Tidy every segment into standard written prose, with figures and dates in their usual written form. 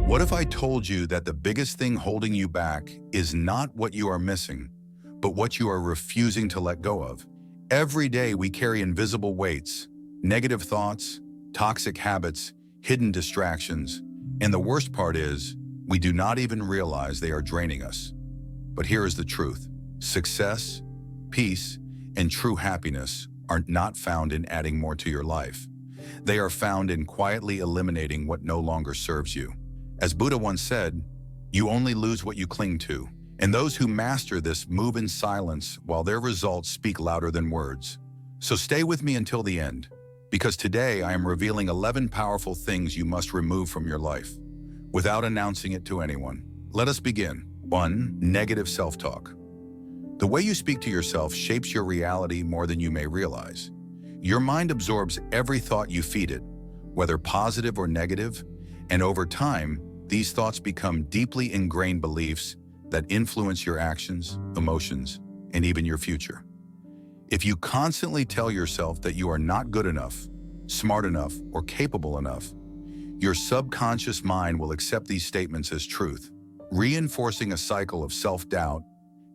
What if I told you that the biggest thing holding you back is not what you are missing, but what you are refusing to let go of? Every day we carry invisible weights, negative thoughts, toxic habits, hidden distractions, and the worst part is, we do not even realize they are draining us. But here is the truth. Success, peace, and true happiness are not found in adding more to your life. They are found in quietly eliminating what no longer serves you. As Buddha once said, you only lose what you cling to. And those who master this move in silence while their results speak louder than words. So stay with me until the end, because today I am revealing 11 powerful things you must remove from your life, without announcing it to anyone. Let us begin. 1. Negative self-talk. The way you speak to yourself shapes your reality more than you may realize. Your mind absorbs every thought you feed it, whether positive or negative, and over time, these thoughts become deeply ingrained beliefs that influence your actions, emotions, and even your future. If you constantly tell yourself that you are not good enough, smart enough, or capable enough, your subconscious mind will accept these statements as truth, reinforcing a cycle of self-doubt,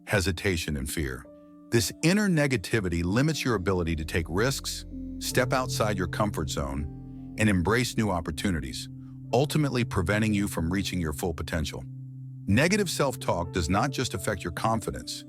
hesitation, and fear. This inner negativity limits your ability to take risks, step outside your comfort zone, and embrace new opportunities, ultimately preventing you from reaching your full potential. Negative self-talk does not just affect your confidence.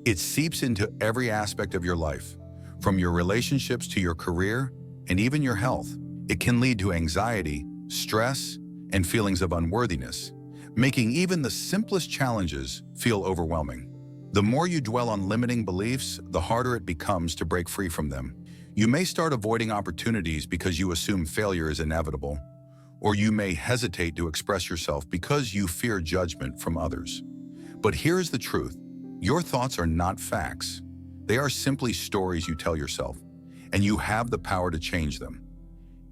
It seeps into every aspect of your life, from your relationships to your career and even your health. It can lead to anxiety, stress, and feelings of unworthiness, making even the simplest challenges feel overwhelming. The more you dwell on limiting beliefs, the harder it becomes to break free from them. You may start avoiding opportunities because you assume failure is inevitable, or you may hesitate to express yourself because you fear judgment from others. But here's the truth. Your thoughts are not facts. They are simply stories you tell yourself, and you have the power to change them.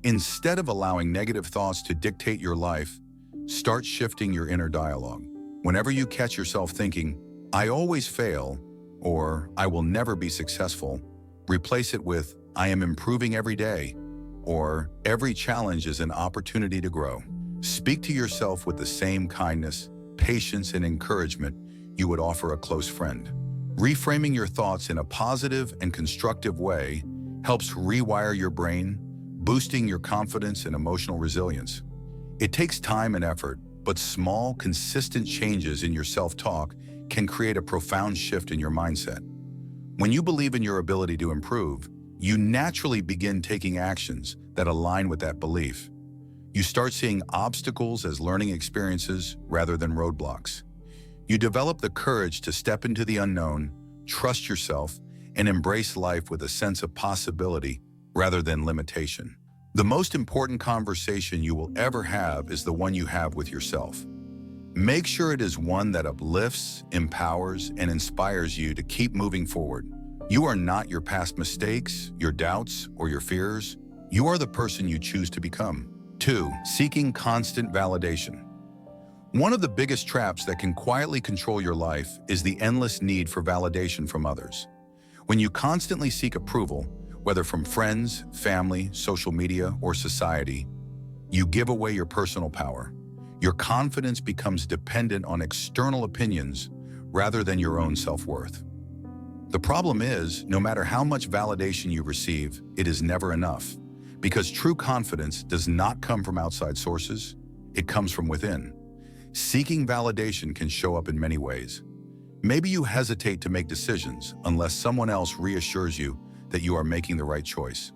Instead of allowing negative thoughts to dictate your life, start shifting your inner dialogue. Whenever you catch yourself thinking, "I always fail," or "I will never be successful," replace it with, "I am improving every day," or "Every challenge is an opportunity to grow." Speak to yourself with the same kindness, patience, and encouragement you would offer a close friend. Reframing your thoughts in a positive and constructive way helps rewire your brain, boosting your confidence and emotional resilience. It takes time and effort, but small, consistent changes in your self-talk can create a profound shift in your mindset. When you believe in your ability to improve, you naturally begin taking actions that align with that belief. You start seeing obstacles as learning experiences rather than roadblocks. You develop the courage to step into the unknown, trust yourself, and embrace life with a sense of possibility rather than limitation. The most important conversation you will ever have is the one you have with yourself. Make sure it is one that uplifts, empowers, and inspires you to keep moving forward. You are not your past mistakes, your doubts, or your fears. You are the person you choose to become. 2. Seeking constant validation. One of the biggest traps that can quietly control your life is the endless need for validation from others. When you constantly seek approval, whether from friends, family, social media, or society, you give away your personal power. Your confidence becomes dependent on external opinions rather than your own self-worth. The problem is, no matter how much validation you receive, it is never enough, because true confidence does not come from outside sources, it comes from within. Seeking validation can show up in many ways. Maybe you hesitate to make decisions unless someone else reassures you that you are making the right choice.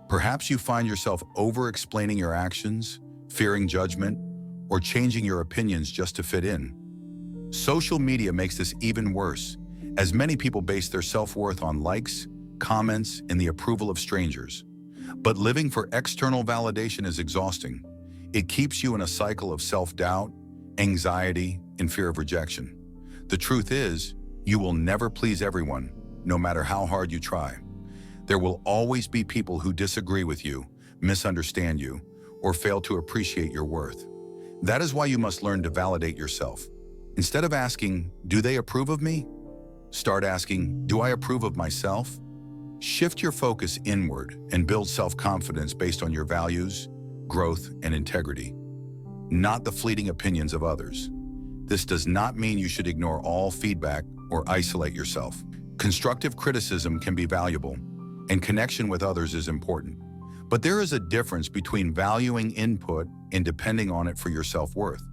Perhaps you find yourself over-explaining your actions, fearing judgment, or changing your opinions just to fit in. Social media makes this even worse, as many people base their self-worth on likes, comments, and the approval of strangers. But living for external validation is exhausting. It keeps you in a cycle of self-doubt, anxiety, and fear of rejection. The truth is, you will never please everyone, no matter how hard you try. There will always be people who disagree with you, misunderstand you, or fail to appreciate your worth. That is why you must learn to validate yourself. Instead of asking, "Do they approve of me?" start asking, "Do I approve of myself?" Shift your focus inward and build self-confidence based on your values, growth, and integrity. not the fleeting opinions of others. This does not mean you should ignore all feedback or isolate yourself. Constructive criticism can be valuable, and connection with others is important. But there is a difference between valuing input and depending on it for your self-worth.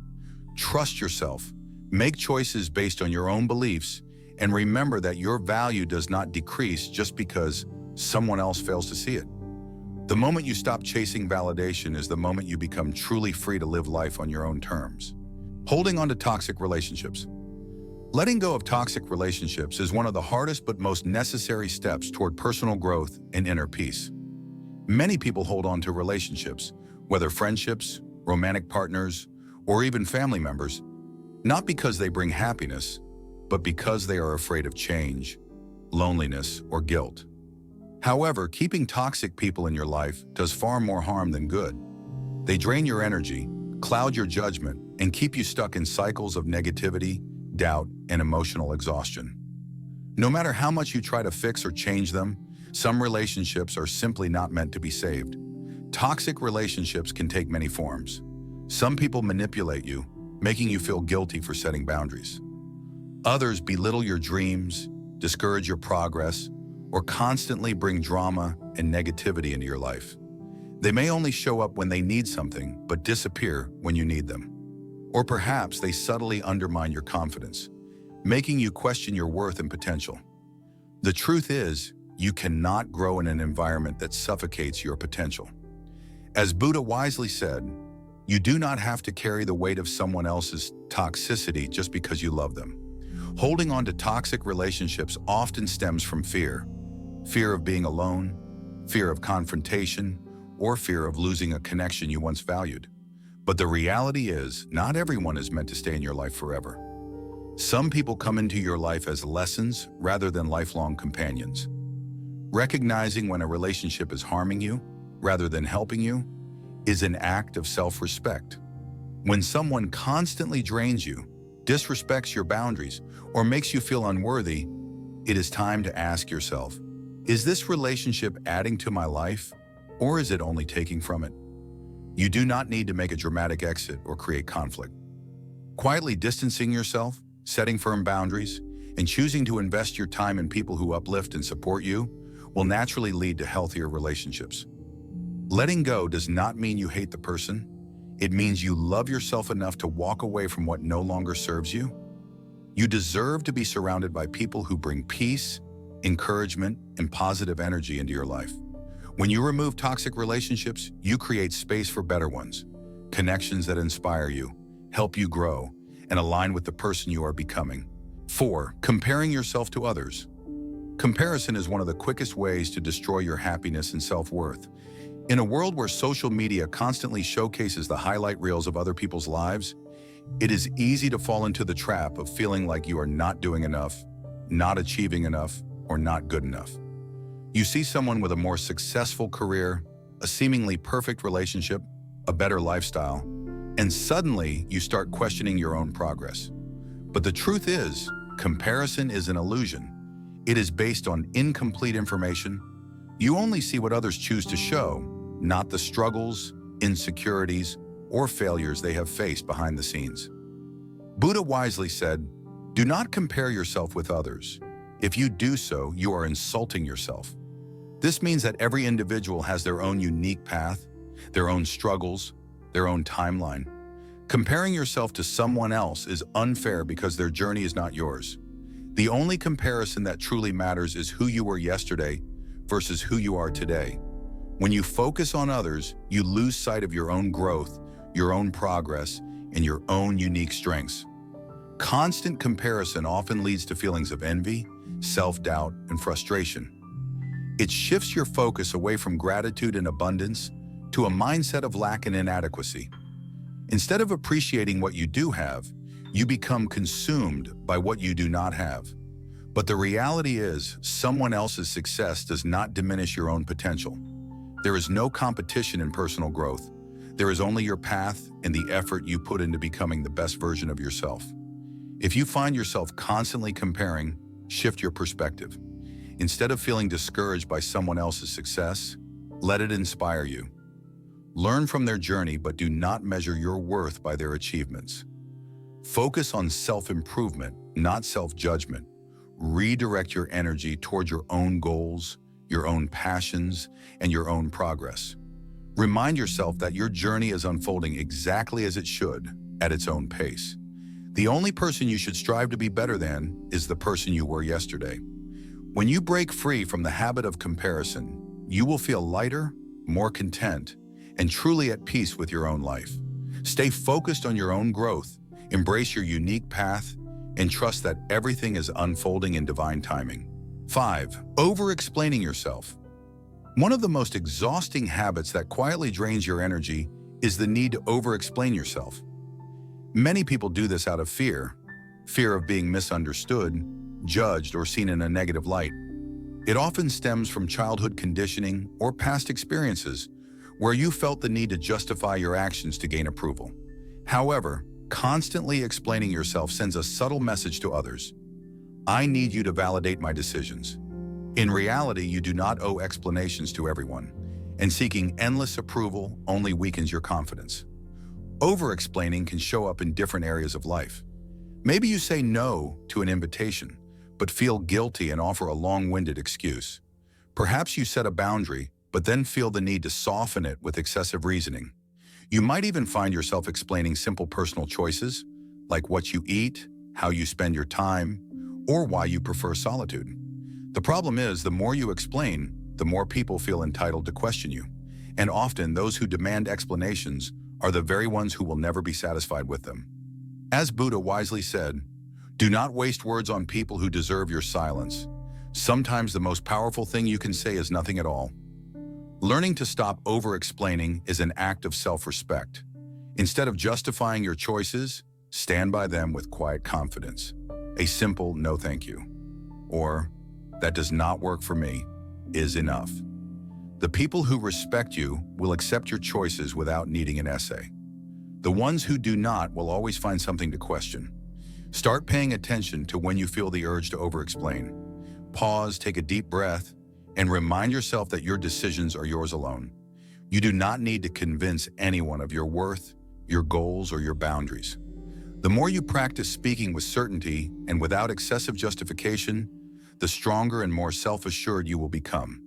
Trust yourself, make choices based on your own beliefs, and remember that your value does not decrease just because someone else fails to see it. The moment you stop chasing validation is the moment you become truly free to live life on your own terms. Holding on to toxic relationships. Letting go of toxic relationships is one of the hardest but most necessary steps toward personal growth and inner peace. Many people hold on to relationships, whether friendships, romantic partners, or even family members, not because they bring happiness, but because they are afraid of change, loneliness, or guilt. However, keeping toxic people in your life does far more harm than good. They drain your energy, cloud your judgment, and keep you stuck in cycles of negativity, doubt, and emotional exhaustion. No matter how much you try to fix or change them, some relationships are simply not meant to be saved. Toxic relationships can take many forms. Some people manipulate you, making you feel guilty for setting boundaries. Others belittle your dreams, discourage your progress, or constantly bring drama and negativity into your life. They may only show up when they need something, but disappear when you need them. Or perhaps they subtly undermine your confidence, making you question your worth and potential. The truth is, you cannot grow in an environment that suffocates your potential. As Buddha wisely said, you do not have to carry the weight of someone else's toxicity just because you love them. Holding on to toxic relationships often stems from fear. Fear of being alone, fear of confrontation, or fear of losing a connection you once valued. But the reality is, not everyone is meant to stay in your life forever. Some people come into your life as lessons rather than lifelong companions. Recognizing when a relationship is harming you rather than helping you is an act of self-respect. When someone constantly drains you, disrespects your boundaries, or makes you feel unworthy, it is time to ask yourself, is this relationship adding to my life, or is it only taking from it? You do not need to make a dramatic exit or create conflict. Quietly distancing yourself, setting firm boundaries, and choosing to invest your time in people who uplift and support you will naturally lead to healthier relationships. Letting go does not mean you hate the person. It means you love yourself enough to walk away from what no longer serves you. You deserve to be surrounded by people who bring peace, encouragement, and positive energy into your life. When you remove toxic relationships, you create space for better ones, connections that inspire you, help you grow, and align with the person you are becoming. 4. Comparing yourself to others. Comparison is one of the quickest ways to destroy your happiness and self-worth. In a world where social media constantly showcases the highlight reels of other people's lives, it is easy to fall into the trap of feeling like you are not doing enough, not achieving enough, or not good enough. You see someone with a more successful career, a seemingly perfect relationship, a better lifestyle, and suddenly you start questioning your own progress. But the truth is, comparison is an illusion. It is based on incomplete information. You only see what others choose to show, not the struggles, insecurities, or failures they have faced behind the scenes. Buddha wisely said, "Do not compare yourself with others. If you do so, you are insulting yourself." This means that every individual has their own unique path, their own struggles, their own timeline. Comparing yourself to someone else is unfair because their journey is not yours. The only comparison that truly matters is who you were yesterday versus who you are today. When you focus on others, you lose sight of your own growth, your own progress, and your own unique strengths. Constant comparison often leads to feelings of envy, self-doubt, and frustration. It shifts your focus away from gratitude and abundance to a mindset of lack and inadequacy. Instead of appreciating what you do have, you become consumed by what you do not have. But the reality is, someone else's success does not diminish your own potential. There is no competition in personal growth. There is only your path and the effort you put into becoming the best version of yourself. If you find yourself constantly comparing, shift your perspective. Instead of feeling discouraged by someone else's success, let it inspire you. Learn from their journey, but do not measure your worth by their achievements. Focus on self-improvement, not self-judgment. Redirect your energy toward your own goals, your own passions, and your own progress. Remind yourself that your journey is unfolding exactly as it should, at its own pace. The only person you should strive to be better than is the person you were yesterday. When you break free from the habit of comparison, you will feel lighter, more content, and truly at peace with your own life. Stay focused on your own growth, embrace your unique path, and trust that everything is unfolding in divine timing. 5. Over-explaining yourself. One of the most exhausting habits that quietly drains your energy is the need to over-explain yourself. Many people do this out of fear of being misunderstood, judged, or seen in a negative light. It often stems from childhood conditioning or past experiences where you felt the need to justify your actions to gain approval. However, constantly explaining yourself sends a subtle message to others. I need you to validate my decisions. In reality, you do not owe explanations to everyone, and seeking endless approval only weakens your confidence. Over-explaining can show up in different areas of life. Maybe you say no to an invitation, but feel guilty and offer a long-winded excuse. Perhaps you set a boundary, but then feel the need to soften it with excessive reasoning. You might even find yourself explaining simple personal choices, like what you eat, how you spend your time, or why you prefer solitude. The problem is, the more you explain, the more people feel entitled to question you. And often, those who demand explanations are the very ones who will never be satisfied with them. As Buddha wisely said, do not waste words on people who deserve your silence. Sometimes the most powerful thing you can say is nothing at all. Learning to stop over-explaining is an act of self-respect. Instead of justifying your choices, stand by them with quiet confidence. A simple no thank you, or that does not work for me, is enough. The people who respect you will accept your choices without needing an essay. The ones who do not will always find something to question. Start paying attention to when you feel the urge to over-explain. Pause, take a deep breath, and remind yourself that your decisions are yours alone. You do not need to convince anyone of your worth, your goals, or your boundaries. The more you practice speaking with certainty and without excessive justification, the stronger and more self-assured you will become.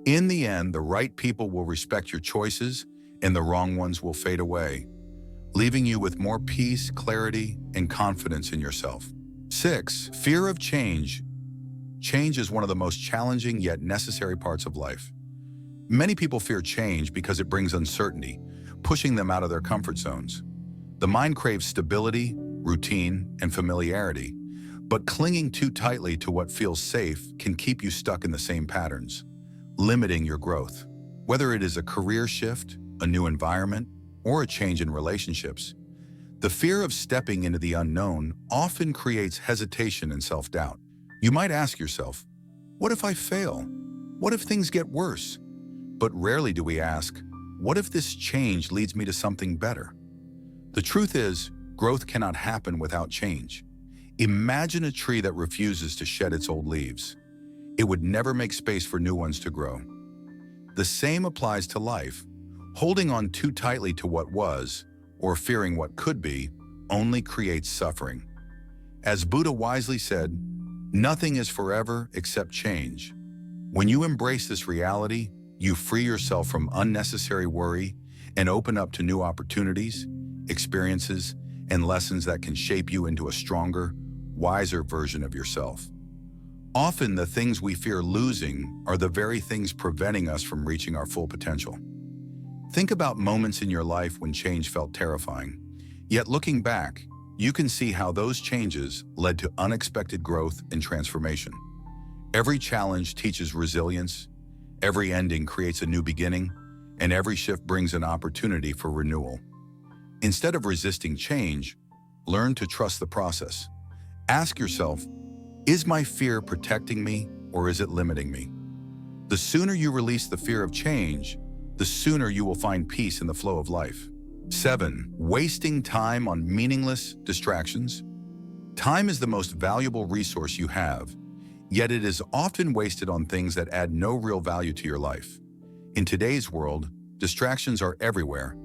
In the end, the right people will respect your choices and the wrong ones will fade away, leaving you with more peace, clarity, and confidence in yourself. 6. Fear of change. Change is one of the most challenging yet necessary parts of life. Many people fear change because it brings uncertainty, pushing them out of their comfort zones. The mind craves stability, routine, and familiarity, but clinging too tightly to what feels safe can keep you stuck in the same patterns, limiting your growth. Whether it is a career shift, a new environment, or a change in relationships, the fear of stepping into the unknown often creates hesitation and self-doubt. You might ask yourself, what if I fail? What if things get worse? But rarely do we ask, what if this change leads me to something better? The truth is, growth cannot happen without change. Imagine a tree that refuses to shed its old leaves. It would never make space for new ones to grow. The same applies to life. Holding on too tightly to what was, or fearing what could be, only creates suffering. As Buddha wisely said, nothing is forever except change. When you embrace this reality, you free yourself from unnecessary worry and open up to new opportunities, experiences, and lessons that can shape you into a stronger, wiser version of yourself. Often, the things we fear losing are the very things preventing us from reaching our full potential. Think about moments in your life when change felt terrifying. Yet looking back, you can see how those changes led to unexpected growth and transformation. Every challenge teaches resilience, every ending creates a new beginning, and every shift brings an opportunity for renewal. Instead of resisting change, learn to trust the process. Ask yourself, is my fear protecting me or is it limiting me? The sooner you release the fear of change, the sooner you will find peace in the flow of life. 7. Wasting time on meaningless distractions. Time is the most valuable resource you have, yet it is often wasted on things that add no real value to your life. In today's world, Distractions are everywhere.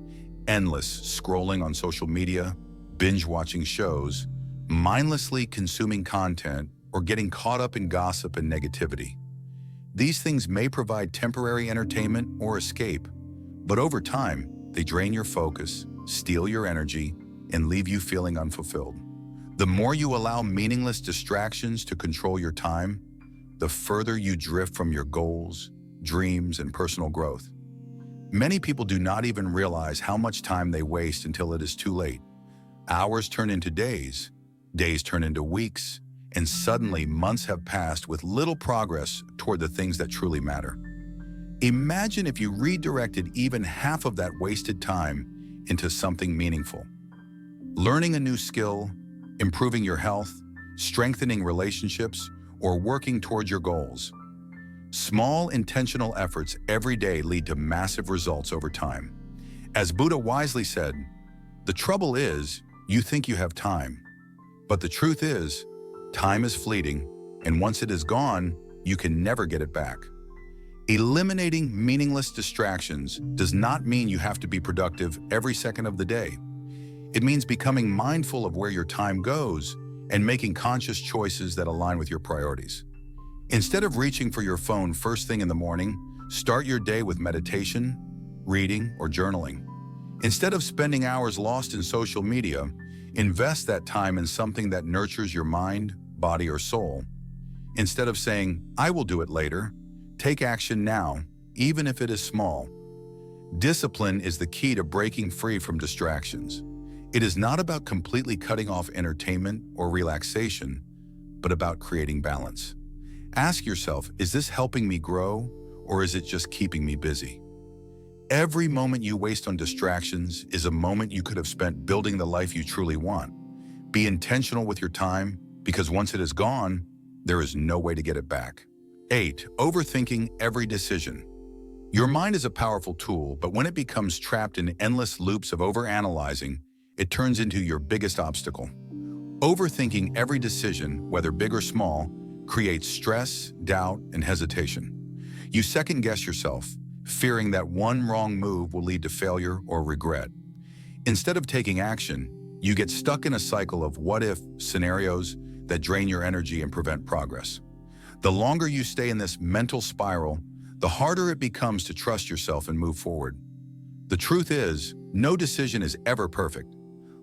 Endless scrolling on social media, binge-watching shows, mindlessly consuming content, or getting caught up in gossip and negativity. These things may provide temporary entertainment or escape, but over time, they drain your focus, steal your energy, and leave you feeling unfulfilled. The more you allow meaningless distractions to control your time, the further you drift from your goals, dreams, and personal growth. Many people do not even realize how much time they waste until it is too late. Hours turn into days, days turn into weeks, and suddenly months have passed with little progress toward the things that truly matter. Imagine if you redirected even half of that wasted time into something meaningful. Learning a new skill, improving your health, strengthening relationships, or working towards your goals. Small, intentional efforts every day lead to massive results over time. As Buddha wisely said, the trouble is, you think you have time. But the truth is, time is fleeting, and once it is gone, you can never get it back. Eliminating meaningless distractions does not mean you have to be productive every second of the day. It means becoming mindful of where your time goes and making conscious choices that align with your priorities. Instead of reaching for your phone first thing in the morning, start your day with meditation, reading, or journaling. Instead of spending hours lost in social media, invest that time in something that nurtures your mind, body, or soul. Instead of saying, "I will do it later," take action now, even if it is small. Discipline is the key to breaking free from distractions. It is not about completely cutting off entertainment or relaxation, but about creating balance. Ask yourself, is this helping me grow, or is it just keeping me busy? Every moment you waste on distractions is a moment you could have spent building the life you truly want. Be intentional with your time, because once it is gone, there is no way to get it back. 8. Overthinking every decision. Your mind is a powerful tool, but when it becomes trapped in endless loops of overanalyzing, it turns into your biggest obstacle. Overthinking every decision, whether big or small, creates stress, doubt, and hesitation. You second-guess yourself, fearing that one wrong move will lead to failure or regret. Instead of taking action, you get stuck in a cycle of what-if scenarios that drain your energy and prevent progress. The longer you stay in this mental spiral, the harder it becomes to trust yourself and move forward. The truth is, no decision is ever perfect.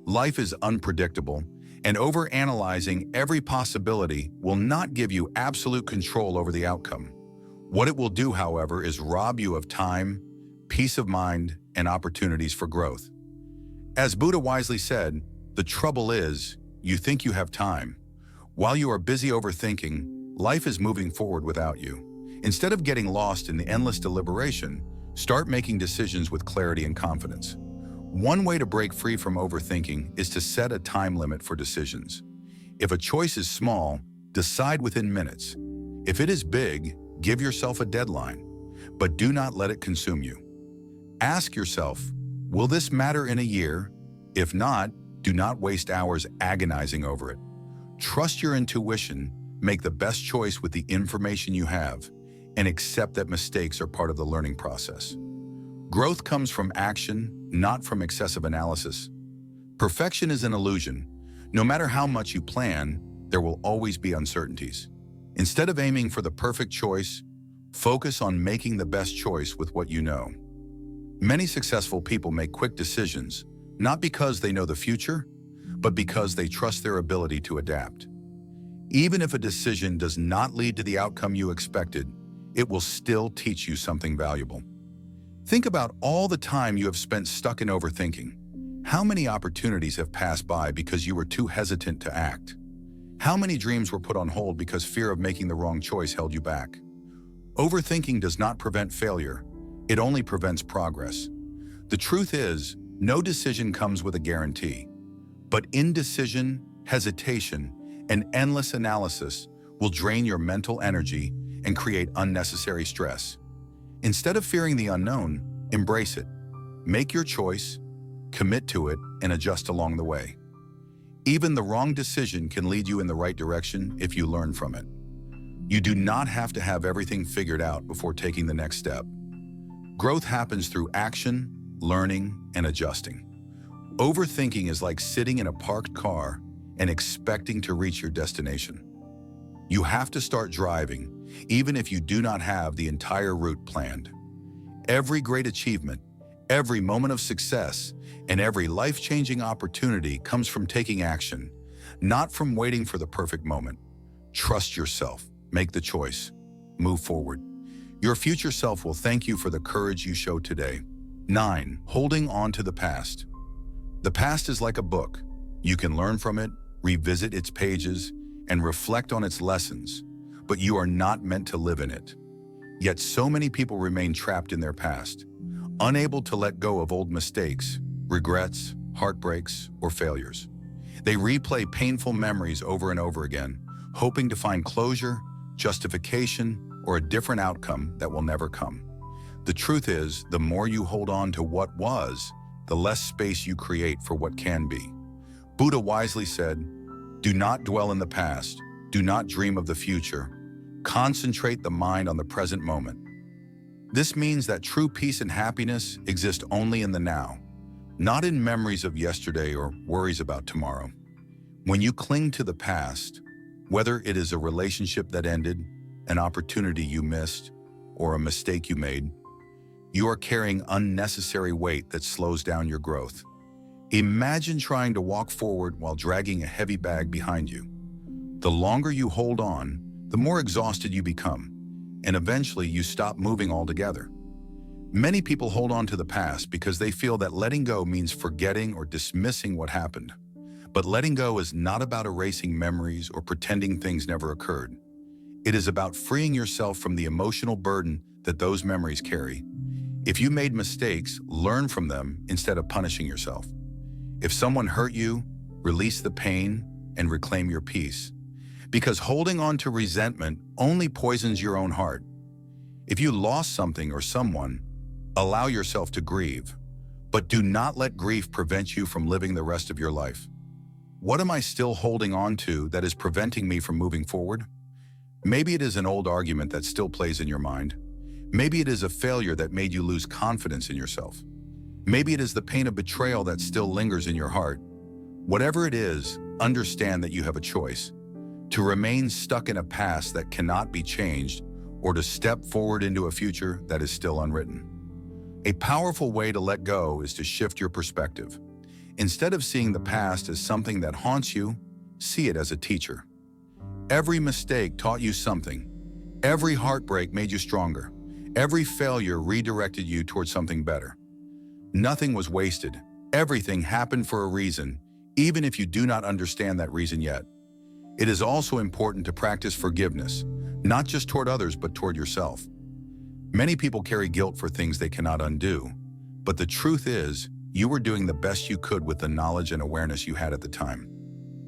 Life is unpredictable, and overanalyzing every possibility will not give you absolute control over the outcome. What it will do, however, is rob you of time, peace of mind, and opportunities for growth. As Buddha wisely said, the trouble is, you think you have time. While you are busy overthinking, life is moving forward without you. Instead of getting lost in the endless deliberation, start making decisions with clarity and confidence. One way to break free from overthinking is to set a time limit for decisions. If a choice is small, decide within minutes. If it is big, give yourself a deadline, but do not let it consume you. Ask yourself, will this matter in a year? If not, do not waste hours agonizing over it. Trust your intuition, make the best choice with the information you have, and accept that mistakes are part of the learning process. Growth comes from action, not from excessive analysis. Perfection is an illusion. No matter how much you plan, there will always be uncertainties. Instead of aiming for the perfect choice, focus on making the best choice with what you know. Many successful people make quick decisions, not because they know the future, but because they trust their ability to adapt. Even if a decision does not lead to the outcome you expected, it will still teach you something valuable. Think about all the time you have spent stuck in overthinking. How many opportunities have passed by because you were too hesitant to act? How many dreams were put on hold because fear of making the wrong choice held you back? Overthinking does not prevent failure. It only prevents progress. The truth is, no decision comes with a guarantee. But indecision, hesitation, and endless analysis will drain your mental energy and create unnecessary stress. Instead of fearing the unknown, embrace it. Make your choice, commit to it, and adjust along the way. Even the wrong decision can lead you in the right direction if you learn from it. You do not have to have everything figured out before taking the next step. Growth happens through action, learning, and adjusting. Overthinking is like sitting in a parked car and expecting to reach your destination. You have to start driving, even if you do not have the entire route planned. Every great achievement, every moment of success, and every life-changing opportunity comes from taking action, not from waiting for the perfect moment. Trust yourself, make the choice, move forward. Your future self will thank you for the courage you showed today. 9. Holding on to the past. The past is like a book. You can learn from it, revisit its pages, and reflect on its lessons, but you are not meant to live in it. Yet so many people remain trapped in their past, unable to let go of old mistakes, regrets, heartbreaks, or failures. They replay painful memories over and over again, hoping to find closure, justification, or a different outcome that will never come. The truth is, the more you hold on to what was, the less space you create for what can be. Buddha wisely said, "Do not dwell in the past, do not dream of the future. Concentrate the mind on the present moment." This means that true peace and happiness exist only in the now, not in memories of yesterday or worries about tomorrow. When you cling to the past, whether it is a relationship that ended, an opportunity you missed, or a mistake you made, you are carrying unnecessary weight that slows down your growth. Imagine trying to walk forward while dragging a heavy bag behind you. The longer you hold on, the more exhausted you become, and eventually you stop moving altogether. Many people hold on to the past because they feel that letting go means forgetting or dismissing what happened. But letting go is not about erasing memories or pretending things never occurred. It is about freeing yourself from the emotional burden that those memories carry. If you made mistakes, learn from them instead of punishing yourself. If someone hurt you, release the pain and reclaim your peace. Because holding on to resentment only poisons your own heart. If you lost something or someone, allow yourself to grieve, but do not let grief prevent you from living the rest of your life. What am I still holding on to that is preventing me from moving forward? Maybe it is an old argument that still plays in your mind. Maybe it is a failure that made you lose confidence in yourself. Maybe it is the pain of betrayal that still lingers in your heart. Whatever it is, understand that you have a choice: to remain stuck in a past that cannot be changed, or to step forward into a future that is still unwritten. A powerful way to let go is to shift your perspective. Instead of seeing the past as something that haunts you, see it as a teacher. Every mistake taught you something. Every heartbreak made you stronger. Every failure redirected you towards something better. Nothing was wasted. Everything happened for a reason, even if you do not understand that reason yet. It is also important to practice forgiveness, not just toward others, but toward yourself. Many people carry guilt for things they cannot undo, but the truth is, you were doing the best you could with the knowledge and awareness you had at the time.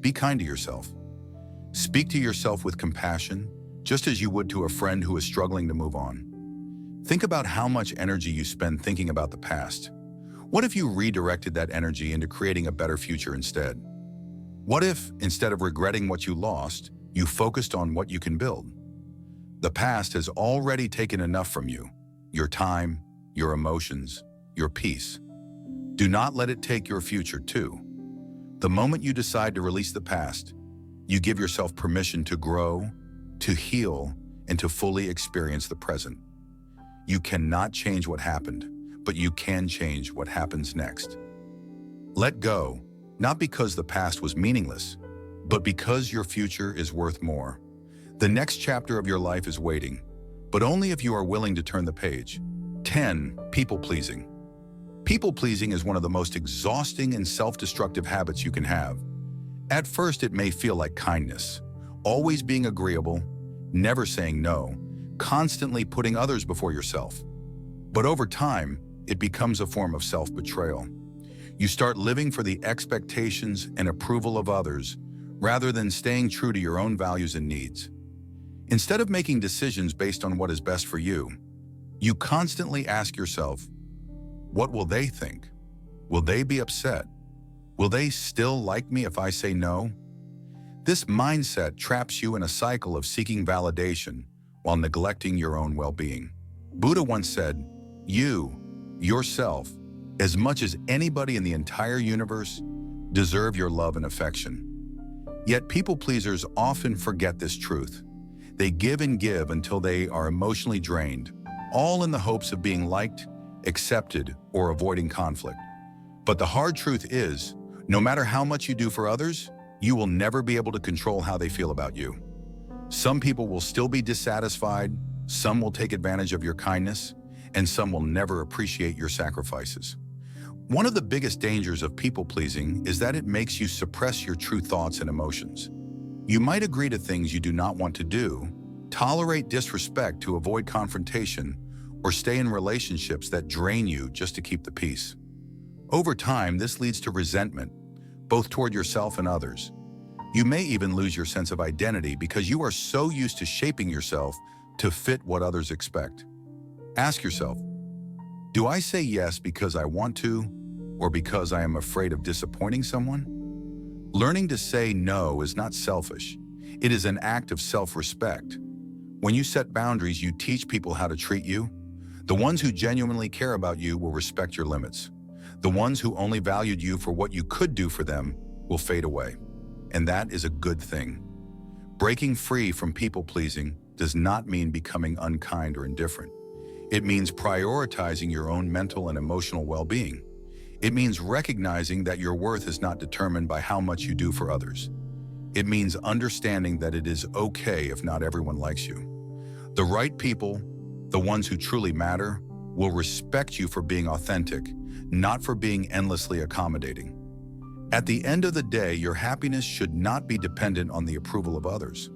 Be kind to yourself. Speak to yourself with compassion, just as you would to a friend who is struggling to move on. Think about how much energy you spend thinking about the past. What if you redirected that energy into creating a better future instead? What if, instead of regretting what you lost, you focused on what you can build? The past has already taken enough from you: your time, your emotions, your peace. Do not let it take your future too. The moment you decide to release the past, you give yourself permission to grow, to heal, and to fully experience the present. You cannot change what happened, but you can change what happens next. Let go, not because the past was meaningless, but because your future is worth more. The next chapter of your life is waiting, but only if you are willing to turn the page. 10. People-pleasing. People-pleasing is one of the most exhausting and self-destructive habits you can have. At first, it may feel like kindness, always being agreeable, never saying no, constantly putting others before yourself. But over time, it becomes a form of self-betrayal. You start living for the expectations and approval of others, rather than staying true to your own values and needs. Instead of making decisions based on what is best for you, you constantly ask yourself, what will they think? Will they be upset? Will they still like me if I say no? This mindset traps you in a cycle of seeking validation while neglecting your own well-being. Buddha once said, You, yourself, as much as anybody in the entire universe, deserve your love and affection. Yet people pleasers often forget this truth. They give and give until they are emotionally drained, all in the hopes of being liked, accepted, or avoiding conflict. But the hard truth is, no matter how much you do for others, you will never be able to control how they feel about you. Some people will still be dissatisfied, some will take advantage of your kindness, and some will never appreciate your sacrifices. One of the biggest dangers of people-pleasing is that it makes you suppress your true thoughts and emotions. You might agree to things you do not want to do, tolerate disrespect to avoid confrontation, or stay in relationships that drain you just to keep the peace. Over time, this leads to resentment, both toward yourself and others. You may even lose your sense of identity because you are so used to shaping yourself to fit what others expect. Ask yourself, do I say yes because I want to, or because I am afraid of disappointing someone? Learning to say no is not selfish. It is an act of self-respect. When you set boundaries, you teach people how to treat you. The ones who genuinely care about you will respect your limits. The ones who only valued you for what you could do for them will fade away. And that is a good thing. Breaking free from people-pleasing does not mean becoming unkind or indifferent. It means prioritizing your own mental and emotional well-being. It means recognizing that your worth is not determined by how much you do for others. It means understanding that it is okay if not everyone likes you. The right people, the ones who truly matter, will respect you for being authentic, not for being endlessly accommodating. At the end of the day, your happiness should not be dependent on the approval of others.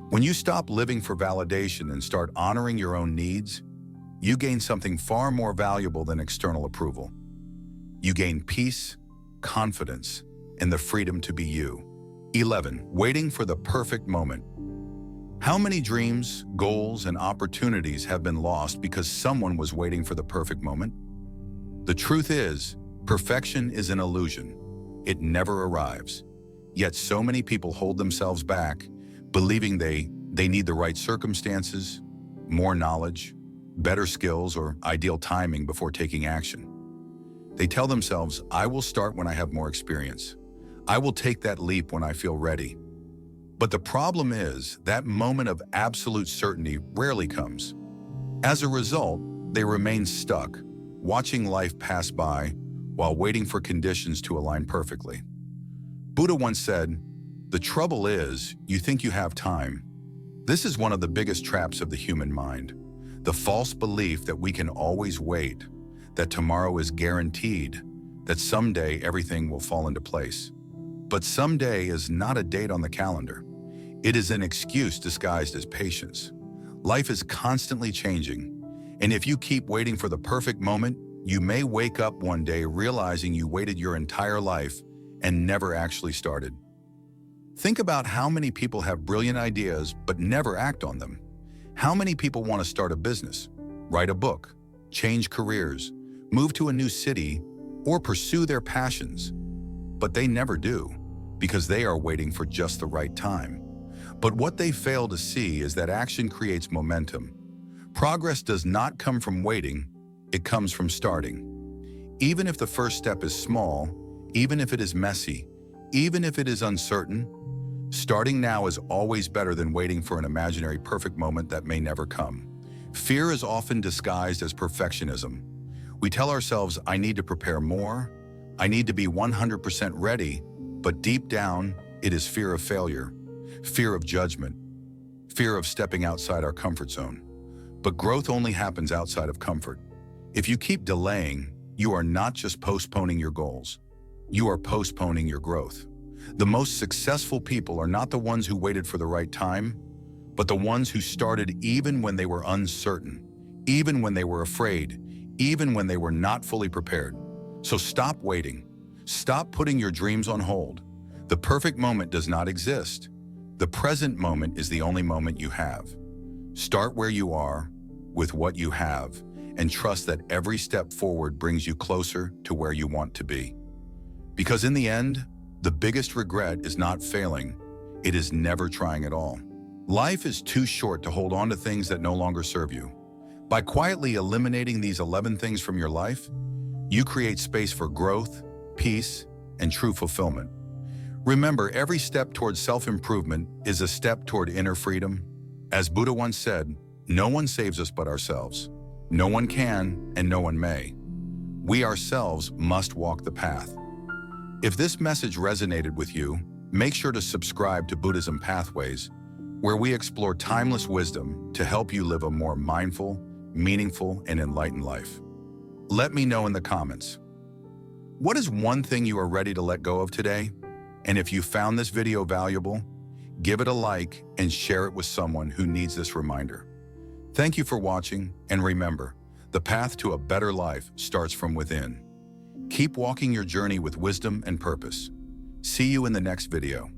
When you stop living for validation and start honoring your own needs, you gain something far more valuable than external approval. You gain peace, confidence, and the freedom to be you. 11. Waiting for the perfect moment. How many dreams, goals, and opportunities have been lost because someone was waiting for the perfect moment? The truth is, perfection is an illusion. It never arrives. Yet so many people hold themselves back, believing they need the right circumstances, more knowledge, better skills, or ideal timing before taking action. They tell themselves, I will start when I have more experience. I will take that leap when I feel ready. But the problem is, that moment of absolute certainty rarely comes. As a result, they remain stuck, watching life pass by while waiting for conditions to align perfectly. Buddha once said, "The trouble is, you think you have time." This is one of the biggest traps of the human mind. The false belief that we can always wait, that tomorrow is guaranteed, that someday everything will fall into place. But someday is not a date on the calendar. It is an excuse disguised as patience. Life is constantly changing, and if you keep waiting for the perfect moment, you may wake up one day realizing you waited your entire life and never actually started. Think about how many people have brilliant ideas but never act on them. How many people want to start a business, write a book, change careers, move to a new city, or pursue their passions? But they never do, because they are waiting for just the right time. But what they fail to see is that action creates momentum. Progress does not come from waiting, it comes from starting. Even if the first step is small, even if it is messy, even if it is uncertain, starting now is always better than waiting for an imaginary perfect moment that may never come. Fear is often disguised as perfectionism. We tell ourselves, I need to prepare more, I need to be 100% ready, but deep down, it is fear of failure, fear of judgment, fear of stepping outside our comfort zone. But growth only happens outside of comfort. If you keep delaying, you are not just postponing your goals, you are postponing your growth. The most successful people are not the ones who waited for the right time, but the ones who started even when they were uncertain, even when they were afraid, even when they were not fully prepared. So stop waiting. Stop putting your dreams on hold. The perfect moment does not exist. The present moment is the only moment you have. Start where you are, with what you have, and trust that every step forward brings you closer to where you want to be. Because in the end, the biggest regret is not failing, it is never trying at all. Life is too short to hold on to things that no longer serve you. By quietly eliminating these 11 things from your life, you create space for growth, peace, and true fulfillment. Remember, every step towards self-improvement is a step toward inner freedom. As Buddha once said, no one saves us but ourselves. No one can, and no one may. We ourselves must walk the path. If this message resonated with you, make sure to subscribe to Buddhism Pathways, where we explore timeless wisdom to help you live a more mindful, meaningful, and enlightened life. Let me know in the comments. What is one thing you are ready to let go of today? And if you found this video valuable, give it a like and share it with someone who needs this reminder. Thank you for watching, and remember, the path to a better life starts from within. Keep walking your journey with wisdom and purpose. See you in the next video.